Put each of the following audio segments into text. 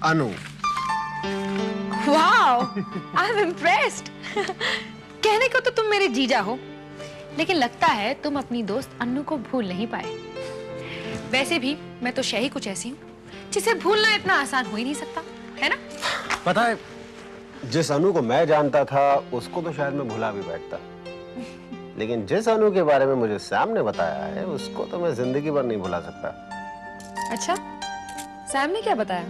Anu. Wow, I am impressed. कहने को तो तुम मेरे जीजा हो, लेकिन लगता है तुम अपनी दोस्त अन्नू को भूल नहीं पाए। वैसे भी मैं तो शही कुछ ऐसी हूँ जिसे भूलना इतना आसान हो ही नहीं सकता, है ना? पता है, जिस अनु को मैं जानता था उसको तो शायद मैं भुला भी बैठता, लेकिन जिस अनु के बारे में मुझे सैम ने बताया है उसको तो मैं जिंदगी भर नहीं भुला सकता। अच्छा, सैम ने क्या बताया?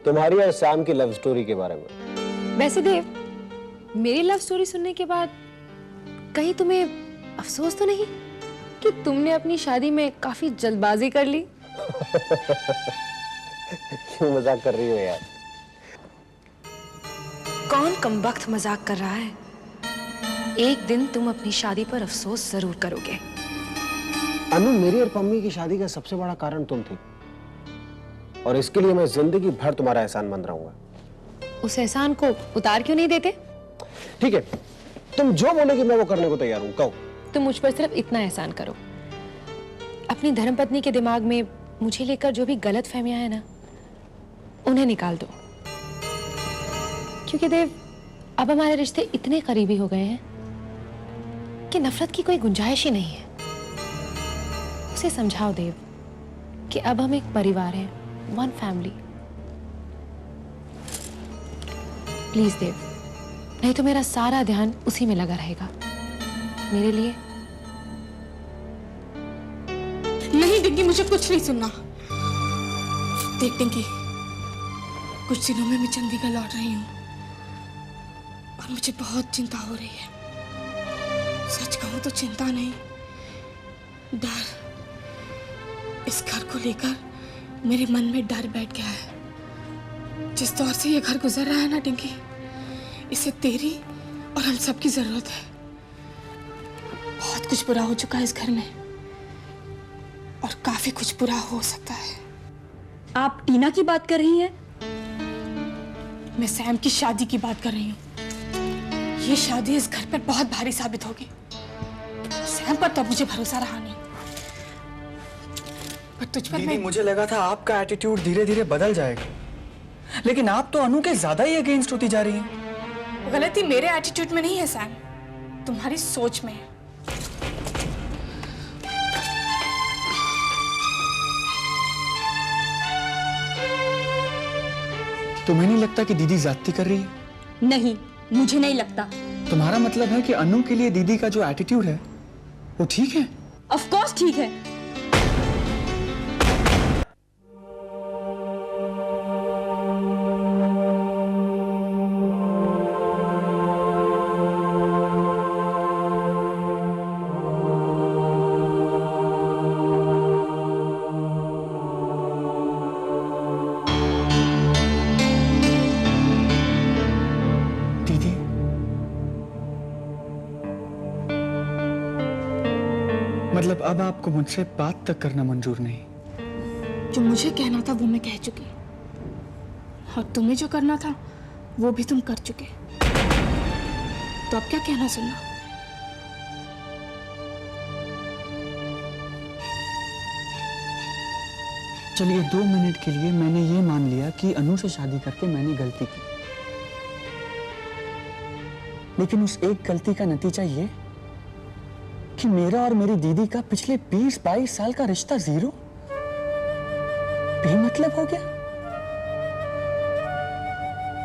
तुम्हारी और सैम की लव स्टोरी के बारे में। वैसे देव, मेरी लव स्टोरी सुनने के बाद कहीं तुम्हें अफसोस तो नहीं कि तुमने अपनी शादी में काफी जल्दबाजी कर ली? क्यों मजाक कर रही हो यार? कौन कमबख्त मजाक कर रहा है? एक दिन तुम अपनी शादी पर अफसोस जरूर करोगे। अनु, मेरी और पम्मी की शादी का सबसे बड़ा कारण तुम थी, और इसके लिए मैं जिंदगी भर तुम्हारा एहसानमंद रहूंगा। उस एहसान को उतार क्यों नहीं देते? ठीक है, तुम जो बोलोगी मैं वो करने को तैयार हूँ। कहो। तुम मुझ पर सिर्फ इतना एहसान करो, अपनी धर्मपत्नी के दिमाग में मुझे लेकर जो भी गलत फहमियां हैं ना, उन्हें निकाल दो। क्योंकि देव, अब हमारे रिश्ते इतने करीबी हो गए हैं कि नफरत की कोई गुंजाइश ही नहीं है। उसे समझाओ देव कि अब हम एक परिवार हैं, वन फैमिली। प्लीज देव, नहीं तो मेरा सारा ध्यान उसी में लगा रहेगा। मेरे लिए नहीं डिंकी, मुझे कुछ नहीं सुनना। देख डिंकी, कुछ दिनों में मैं चंडीगढ़ लौट रही हूँ और मुझे बहुत चिंता हो रही है। सच कहूँ तो चिंता नहीं, डर। इस घर को लेकर मेरे मन में डर बैठ गया है। जिस दौर से ये घर गुजर रहा है ना डिंकी, इसे तेरी और हम सब की जरूरत है। बहुत कुछ बुरा हो चुका है इस घर में, और काफी कुछ बुरा हो सकता है। आप टीना की बात कर रही हैं? मैं सैम की शादी की बात कर रही हूँ। ये शादी इस घर पर बहुत भारी साबित होगी। सैम पर तो मुझे भरोसा रहा नहीं, पर तुझ पर दीदी, मुझे लगा था आपका एटीट्यूड धीरे धीरे बदल जाएगा, लेकिन आप तो अनु के ज्यादा ही अगेंस्ट होती जा रही हैं। गलती मेरे एटीट्यूड में नहीं है सैम, तुम्हारी सोच में है। तुम्हें नहीं लगता कि दीदी ज्यादती कर रही है? नहीं, मुझे नहीं लगता। तुम्हारा मतलब है कि अनु के लिए दीदी का जो एटीट्यूड है वो ठीक है? ऑफ कोर्स ठीक है। मतलब अब आपको मुझसे बात तक करना मंजूर नहीं? जो मुझे कहना था वो मैं कह चुकी, और तुम्हें जो करना था वो भी तुम कर चुके। तो अब क्या कहना सुनना? चलिए, 2 मिनट के लिए मैंने ये मान लिया कि अनु से शादी करके मैंने गलती की, लेकिन उस एक गलती का नतीजा ये कि मेरा और मेरी दीदी का पिछले 20-22 साल का रिश्ता जीरो, बेमतलब हो गया।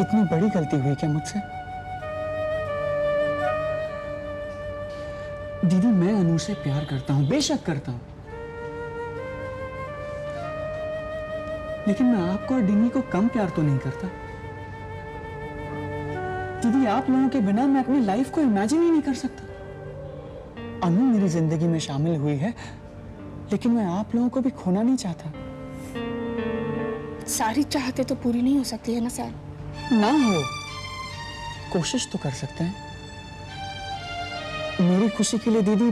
इतनी बड़ी गलती हुई क्या मुझसे? दीदी, मैं अनु से प्यार करता हूं, बेशक करता हूं, लेकिन मैं आपको और डिनी को कम प्यार तो नहीं करता। दीदी, आप लोगों के बिना मैं अपनी लाइफ को इमेजिन ही नहीं कर सकता। अनु मेरी जिंदगी में शामिल हुई है, लेकिन मैं आप लोगों को भी खोना नहीं चाहता। सारी चाहते तो पूरी नहीं हो सकती है ना सैम? ना हो, कोशिश तो कर सकते हैं। मेरी खुशी के लिए दीदी,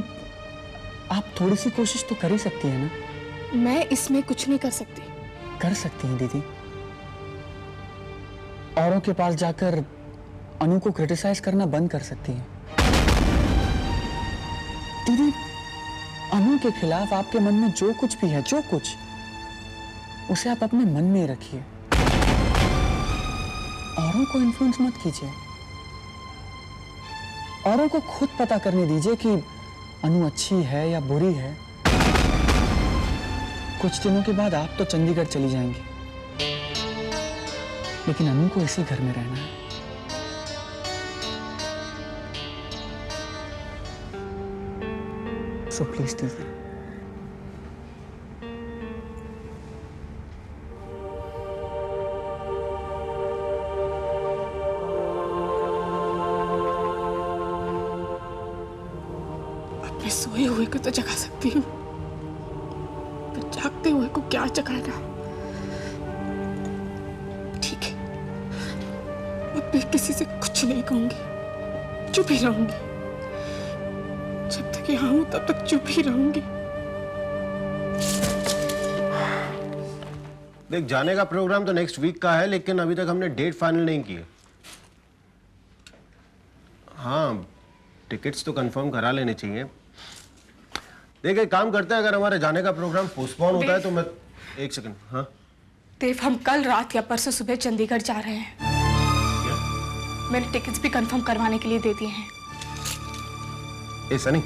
आप थोड़ी सी कोशिश तो कर ही सकती है ना? मैं इसमें कुछ नहीं कर सकती। कर सकती हैं दीदी। औरों के पास जाकर अनु को क्रिटिसाइज करना बंद कर सकती हैं। दीदी, अनु के खिलाफ आपके मन में जो कुछ भी है, जो कुछ, उसे आप अपने मन में रखिए, औरों को इन्फ्लुएंस मत कीजिए। औरों को खुद पता करने दीजिए कि अनु अच्छी है या बुरी है। कुछ दिनों के बाद आप तो चंडीगढ़ चली जाएंगी, लेकिन अनु को इसी घर में रहना है। सो प्लीज टीना। अपने सोए हुए को तो जगा सकती हूँ, तो जागते हुए को क्या जगाना। ठीक है, अब मैं किसी से कुछ नहीं कहूंगी, चुप ही रहूंगी। जब तक यहाँ हूं तब तक चुप ही रहूंगी। देख, जाने का प्रोग्राम तो नेक्स्ट वीक का है, लेकिन अभी तक हमने डेट फाइनल नहीं की है। हाँ, टिकट्स तो कंफर्म करा लेने चाहिए। देख, एक काम करते हैं, अगर हमारे जाने का प्रोग्राम पोस्टपोन होता है तो मैं एक सेकंड। हाँ देव, हम कल रात या परसों सुबह चंडीगढ़ जा रहे हैं। मैंने टिकट्स भी कंफर्म करवाने के लिए दे दिए हैं। ए सनी,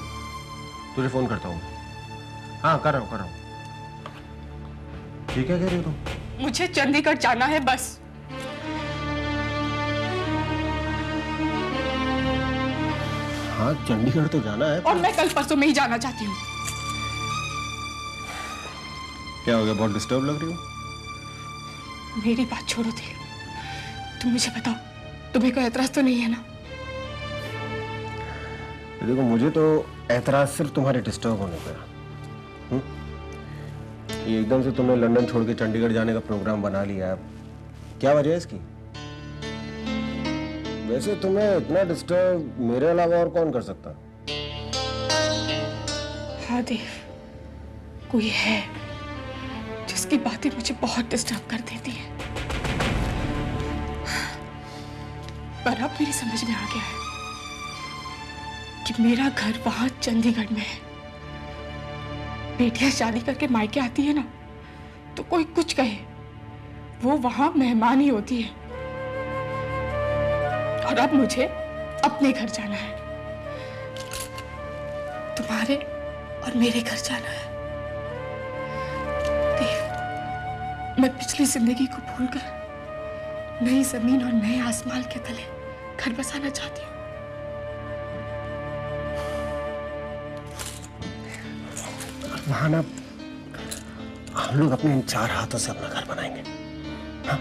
तुझे फोन करता हूँ। हाँ, कर रहा हूँ। ये क्या कह रही हो तुम? मुझे चंडीगढ़ जाना है बस। हाँ, चंडीगढ़ तो जाना है। और मैं कल परसों में ही जाना चाहती हूँ। क्या हो गया, बहुत डिस्टर्ब लग रही हो? मेरी बात छोड़ो देव, तुम मुझे बताओ, तुम्हें कोई एतराज तो नहीं है ना? देखो, मुझे तो एतराज सिर्फ तुम्हारे डिस्टर्ब होने पर। ये एकदम से तुमने लंदन छोड़ के चंडीगढ़ जाने का प्रोग्राम बना लिया है, क्या वजह है इसकी? वैसे तुम्हें इतना डिस्टर्ब मेरे अलावा और कौन कर सकता? हाँ देव, कोई है जिसकी बातें मुझे बहुत डिस्टर्ब कर देती है, पर अब मेरी समझ में आ गया है कि मेरा घर वहां चंडीगढ़ में है। बेटियां शादी करके मायके आती है ना, तो कोई कुछ कहे, वो वहां मेहमान ही होती है। और अब मुझे अपने घर जाना है, तुम्हारे और मेरे घर जाना है। देव, मैं पिछली जिंदगी को भूलकर नई जमीन और नए आसमान के तले घर बसाना चाहती हूँ। वहां ना हम लोग अपने इन 4 हाथों से अपना घर बनाएंगे। हाँ?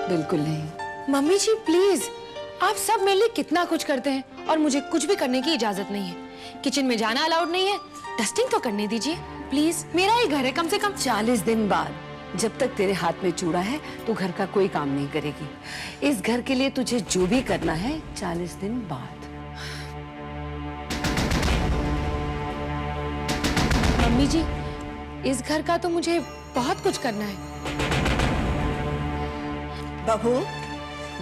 बिल्कुल नहीं। मम्मी जी प्लीज, आप सब मेरे लिए कितना कुछ करते हैं और मुझे कुछ भी करने की इजाजत नहीं है। किचन में जाना अलाउड नहीं है, डस्टिंग तो करने दीजिए प्लीज, मेरा ही घर है कम से कम। 40 दिन बाद जब तक तेरे हाथ में चूड़ा है तो घर का कोई काम नहीं करेगी। इस घर के लिए तुझे जो भी करना है 40 दिन बाद। मम्मी जी, इस घर का तो मुझे बहुत कुछ करना है। बहू,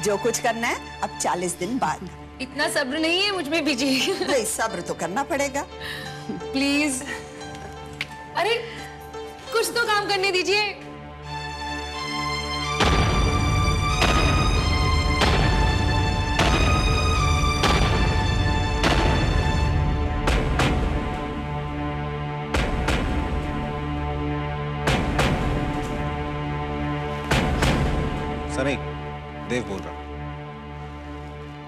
जो कुछ करना है अब 40 दिन बाद। इतना सब्र नहीं है मुझ में भी जी। भाई सब्र तो करना पड़ेगा। प्लीज, अरे कुछ तो काम करने दीजिए। सनी, देव बोल रहा हूँ।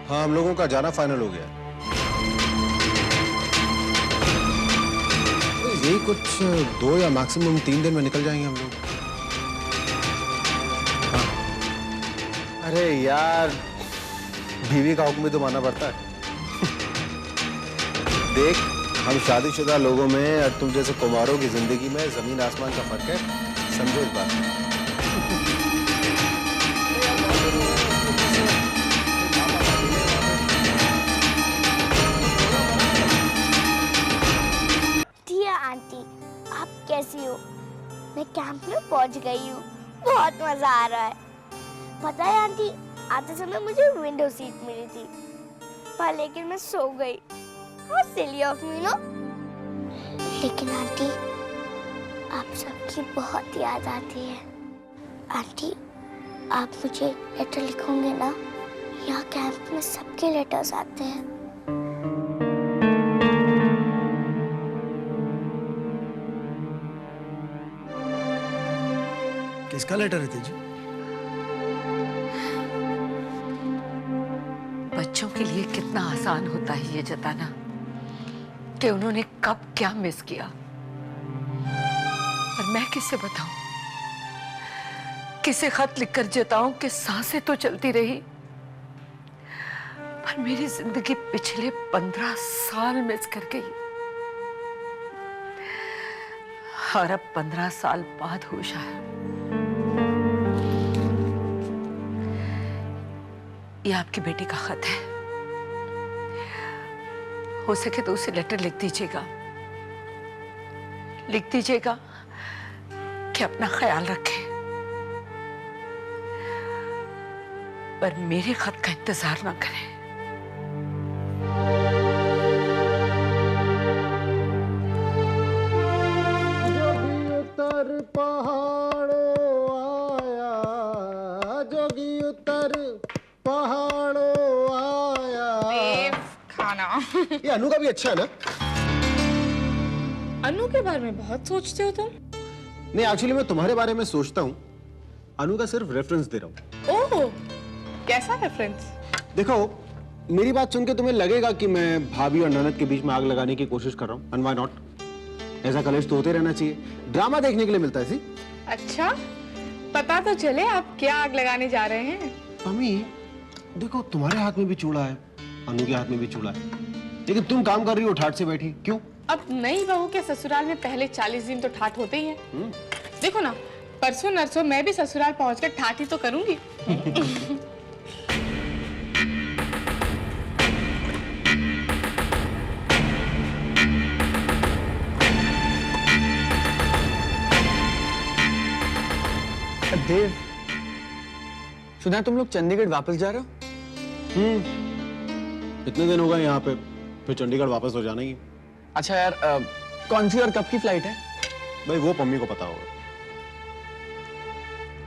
हाँ, हम लोगों का जाना फाइनल हो गया। यही कुछ 2 या मैक्सिमम 3 दिन में निकल जाएंगे हम लोग। हाँ। अरे यार, बीवी का हुक्म भी तो मानना पड़ता है। देख, हम शादीशुदा लोगों में और तुम जैसे कुमारों की जिंदगी में जमीन आसमान का फर्क है, समझो इस बात को। आंटी, आप कैसी हो? मैं कैंप में पहुंच गई हूँ, बहुत मजा आ रहा है। पता है आंटी, आते समय मुझे विंडो सीट मिली थी, पर लेकिन मैं सो गई। How silly of me, no? लेकिन आंटी, आप सबकी बहुत याद आती है। आंटी, आप मुझे लेटर लिखोगे ना? यहाँ कैंप में सबके लेटर्स आते हैं। किसका लेटर है तेजी? बच्चों के लिए कितना आसान होता है ये जताना कि उन्होंने कब क्या मिस किया, और मैं किससे बताऊं, किसे खत लिखकर जताऊं कि सांसें तो चलती रही पर मेरी जिंदगी पिछले 15 साल मिस कर गई, और अब 15 साल बाद होश आया। ये आपकी बेटी का खत है, हो सके तो उसे लेटर लिख दीजिएगा कि अपना ख्याल रखें, पर मेरे खत का इंतजार ना करें। जोगी उतर पहाड़ों आया, जोगी उतर पहाड़ों आया। खाना। ये अनु का भी अच्छा है ना? अनु के बारे में बहुत सोचते हो तुम? नहीं, एक्चुअली मैं तुम्हारे बारे में सोचता हूँ, अनु का सिर्फ रेफरेंस दे रहा हूँ। ओह, कैसा रेफरेंस? देखो, मेरी बात सुन के तुम्हें लगेगा कि मैं भाभी और ननद के बीच में आग लगाने की कोशिश कर रहा हूँ, एंड व्हाई नॉट? ऐसा कलेश तो होते रहना चाहिए, ड्रामा देखने के लिए मिलता है। सी अच्छा, पता तो चले आप क्या आग लगाने जा रहे हैं। मम्मी, देखो तुम्हारे हाथ में भी चूड़ा है, अनु के हाथ में भी चूड़ा है, लेकिन तुम काम कर रही हो ठाठ से बैठी, क्यों? अब नई बहू के ससुराल में पहले 40 दिन तो ठाठ होते ही है। देखो ना, परसों नरसों मैं भी ससुराल पहुंचकर ठाठ ही तो करूंगी। देव, सुना तुम लोग चंडीगढ़ वापस जा रहे हो? इतने दिन होगा यहाँ पे, फिर चंडीगढ़ वापस हो जाना ही। अच्छा यार, कौन सी और कब की फ्लाइट है? भाई वो मम्मी को पता होगा।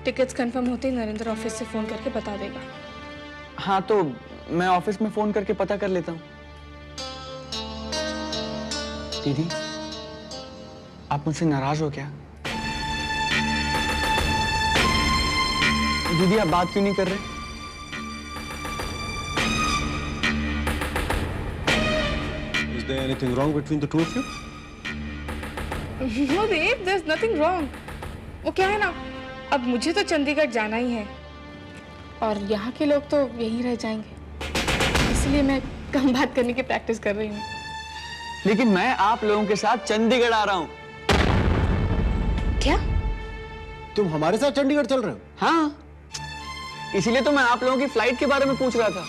टिकट्स कंफर्म होते ही नरेंद्र ऑफिस से फोन करके बता देगा। हाँ, तो मैं ऑफिस में फोन करके पता कर लेता हूँ। दीदी, आप मुझसे नाराज हो क्या? दीदी, आप बात क्यों नहीं कर रहे? Is there anything wrong between the two of you? No, Dev, there's nothing wrong. वो क्या है ना, अब मुझे तो चंडीगढ़ जाना ही है और यहाँ के लोग तो यहीं रह जाएंगे, इसलिए मैं कम बात करने की प्रैक्टिस कर रही हूँ। लेकिन मैं आप लोगों के साथ चंडीगढ़ आ रहा हूँ। क्या? तुम हमारे साथ चंडीगढ़ चल रहे हो? हाँ, इसीलिए तो मैं आप लोगों की फ्लाइट के बारे में पूछ रहा था।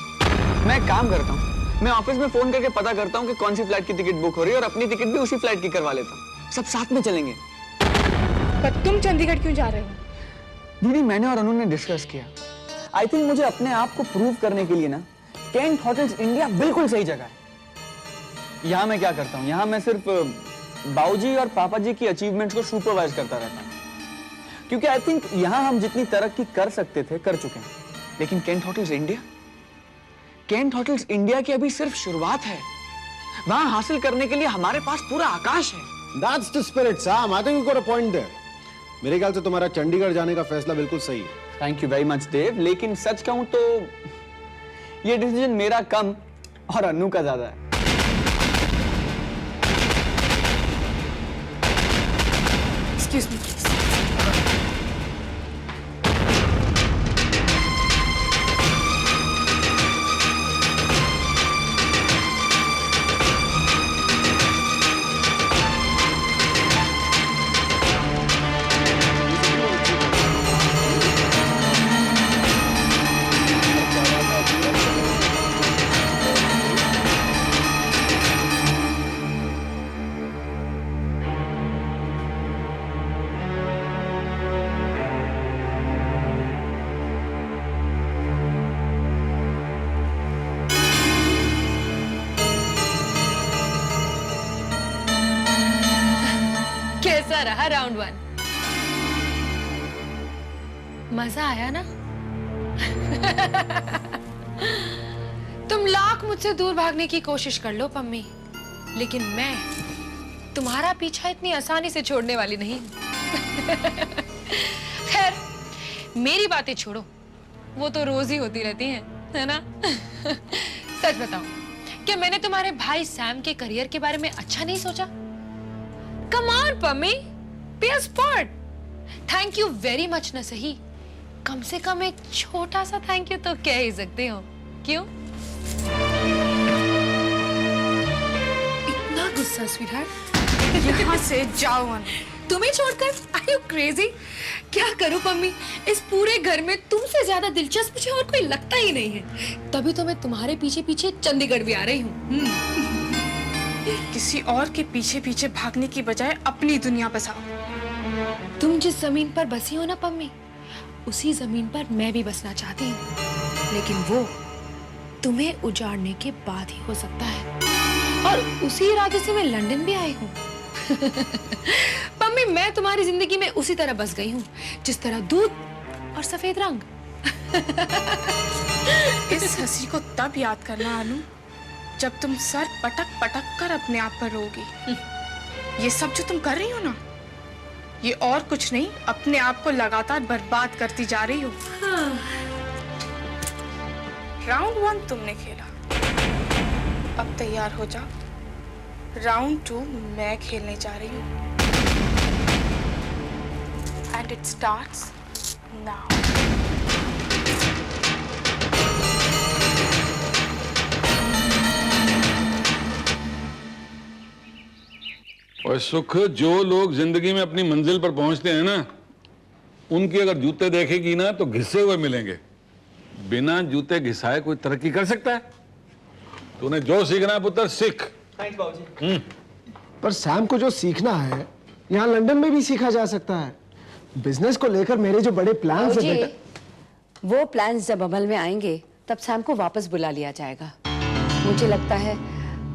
मैं एक काम करता हूँ, मैं ऑफिस में फोन करके पता करता हूँ कि कौन सी फ्लाइट की टिकट बुक हो रही है और अपनी टिकट भी उसी फ्लाइट की करवा लेता हूँ। सब साथ में चलेंगे। पर तुम चंडीगढ़ क्यों जा रहे हो? दीदी, मैंने और अनु ने डिस्कस किया। आई थिंक मुझे अपने आप को प्रूव करने के लिए ना कैंट होटल्स इंडिया बिल्कुल सही जगह है। यहाँ मैं क्या करता हूँ, यहाँ मैं सिर्फ बाऊजी और पापा जी की अचीवमेंट्स को सुपरवाइज करता रहता हूँ, क्योंकि आई थिंक यहाँ हम जितनी तरक्की कर सकते थे कर चुके हैं। लेकिन कैंट होटल्स इंडिया की अभी सिर्फ शुरुआत है। वहां हासिल करने के लिए हमारे पास पूरा आकाश है। That's the spirit, Sam. I think you got a point there. मेरे ख्याल से तुम्हारा चंडीगढ़ जाने का फैसला बिल्कुल सही है। थैंक यू वेरी मच देव, लेकिन सच कहूं तो ये डिसीजन मेरा कम और अनु का ज्यादा है। Excuse me, please. कैसा रहा राउंड 1? मजा आया ना? तुम लाख मुझसे दूर भागने की कोशिश कर लो पम्मी, लेकिन मैं तुम्हारा पीछा इतनी आसानी से छोड़ने वाली नहीं। खैर, मेरी बातें छोड़ो, वो तो रोज ही होती रहती हैं, है ना? सच बताओ, क्या मैंने तुम्हारे भाई सैम के करियर के बारे में अच्छा नहीं सोचा? Come on Pammi, be a sport. Thank you very much न सही, कम से कम एक छोटा सा थैंक यू तो कह ही सकते हो, क्यों? इतना गुस्सा स्वीटहार्ट? यहाँ से जाओ अनु। तुम्हें छोड़कर? Are you crazy? क्या करूं पम्मी, इस पूरे घर में तुमसे ज्यादा दिलचस्प मुझे और कोई लगता ही नहीं है। तभी तो मैं तुम्हारे पीछे पीछे चंडीगढ़ भी आ रही हूँ। किसी और के पीछे पीछे भागने की बजाय अपनी दुनिया बसाओ। तुम जिस जमीन पर बसी हो ना पम्मी, उसी जमीन पर मैं भी बसना चाहती हूँ, लेकिन वो तुम्हें उजाड़ने के बाद ही हो सकता है। और उसी इरादे से मैं लंदन भी आई हूँ। पम्मी, मैं तुम्हारी जिंदगी में उसी तरह बस गई हूँ जिस तरह दूध और सफेद रंग। इस हंसी को तब याद करना अनु, जब तुम सर पटक पटक कर अपने आप पर रोगी। ये सब जो तुम कर रही हो ना, ये और कुछ नहीं, अपने आप को लगातार बर्बाद करती जा रही हो। राउंड 1 तुमने खेला, अब तैयार हो जा, राउंड 2 मैं खेलने जा रही हूँ। And it starts now. और सुख, जो लोग जिंदगी में अपनी मंजिल पर पहुंचते हैं ना, उनकी अगर जूते देखेगी ना तो घिसे हुए मिलेंगे। बिना जूते घिसाए कोई तरक्की कर सकता है? तूने जो सीखना है पुत्र सीख। पर सैम को जो सीखना है यहाँ लंदन में भी सीखा जा सकता है। बिजनेस को लेकर मेरे जो बड़े प्लान्स हैं बेटा, वो प्लान्स जब अमल में आएंगे तब सैम को वापस बुला लिया जाएगा। मुझे लगता है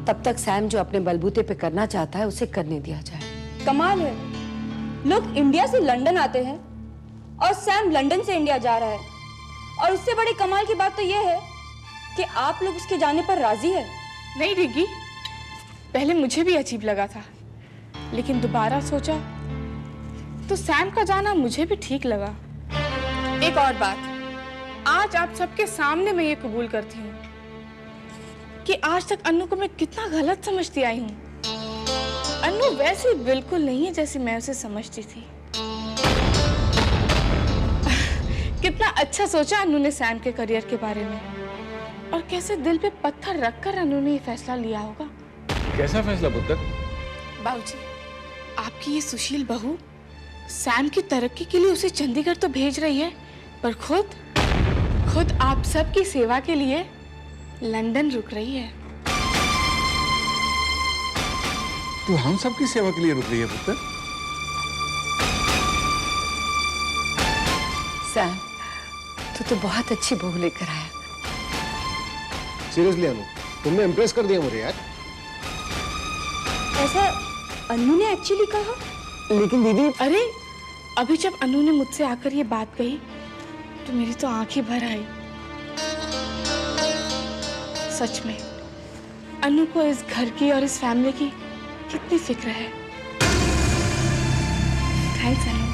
तब तक सैम जो अपने बलबूते पे करना चाहता है उसे करने दिया जाए। कमाल है, लोग इंडिया से लंदन आते हैं और सैम लंदन से इंडिया जा रहा है। और उससे बड़ी कमाल की बात तो यह है कि आप लोग उसके जाने पर राजी है। नहीं रिगी, पहले मुझे भी अजीब लगा था, लेकिन दोबारा सोचा तो सैम का जाना मुझे भी ठीक लगा। एक और बात, आज आप सबके सामने मैं ये कबूल करती हूँ कि आज तक अन्नू को मैं कितना गलत समझती आई हूँ। अन्नू वैसे बिल्कुल नहीं है जैसे मैं उसे समझती थी। कितना अच्छा सोचा अन्नू ने सैम के करियर के बारे में, और कैसे दिल पे पत्थर रखकर अन्नू ने ये फैसला लिया होगा। कैसा फैसला पुत्र? बाबूजी, आपकी ये सुशील बहू सैम की तरक्की के लिए उसे चंडीगढ़ तो भेज रही है, पर खुद आप सबकी सेवा के लिए लंदन रुक रही है। तू हम सबकी सेवा के लिए रुक रही है पुत्र? सैम, तू तो बहुत अच्छी बहू लेकर आया। सीरियसली अनु, तुमने इम्प्रेस कर दिया मुझे यार। ऐसा अन्नू ने एक्चुअली कहा? लेकिन दीदी, अरे अभी जब अनु ने मुझसे आकर ये बात कही तो मेरी तो आंखें भर आई। सच में अनु को इस घर की और इस फैमिली की कितनी फिक्र है। थैंक्स अनु।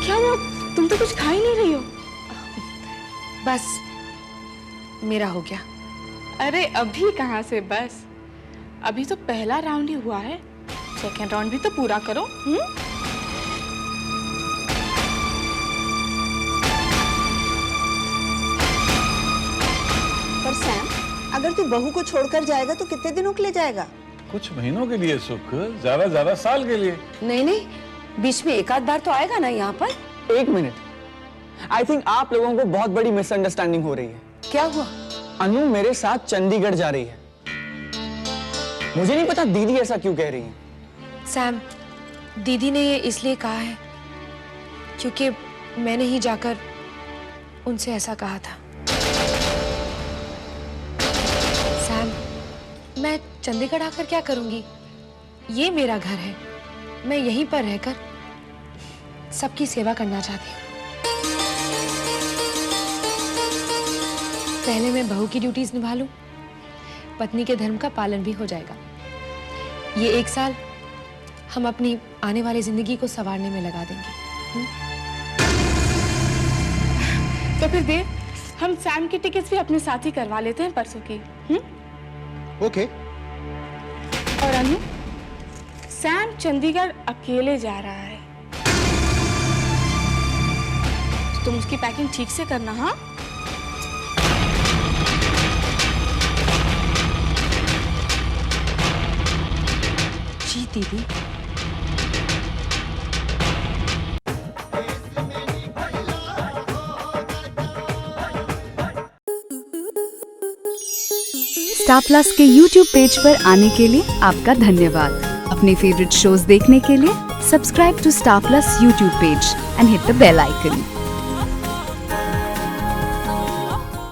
क्या हुआ, तुम तो कुछ खा ही नहीं रही हो? बस मेरा हो गया। अरे अभी कहाँ से बस, अभी तो पहला राउंड ही हुआ है, सेकेंड राउंड भी तो पूरा करो। पर सैम, अगर तू बहू को छोड़कर जाएगा तो कितने दिनों के लिए जाएगा? कुछ महीनों के लिए सुख, ज्यादा साल के लिए। नहीं नहीं, बीच में एक आध बार तो आएगा ना यहाँ पर। 1 मिनट, आई थिंक आप लोगों को बहुत बड़ी मिसअंडरस्टैंडिंग हो रही है। क्या हुआ? अनु मेरे साथ चंडीगढ़ जा रही है। मुझे नहीं पता दीदी ऐसा क्यों कह रही है। सैम, दीदी ने ये इसलिए कहा है क्योंकि मैंने ही जाकर उनसे ऐसा कहा था। सैम, मैं चंडीगढ़ आकर क्या करूंगी? ये मेरा घर है, मैं यहीं पर रहकर सबकी सेवा करना चाहती हूँ। पहले मैं बहू की ड्यूटीज निभा लूं, पत्नी के धर्म का पालन भी हो जाएगा। ये 1 साल हम अपनी आने वाली जिंदगी को संवारने में लगा देंगे। तो फिर देव, हम सैम की टिकट्स भी अपने साथ ही करवा लेते हैं परसों की। ओके। और अनु, सैम चंडीगढ़ अकेले जा रहा है, तो तुम उसकी पैकिंग ठीक से करना। हाँ, जी दीदी। स्टार प्लस के YouTube पेज पर आने के लिए आपका धन्यवाद। अपने फेवरेट शोज देखने के लिए subscribe to Star Plus YouTube page and hit the bell icon.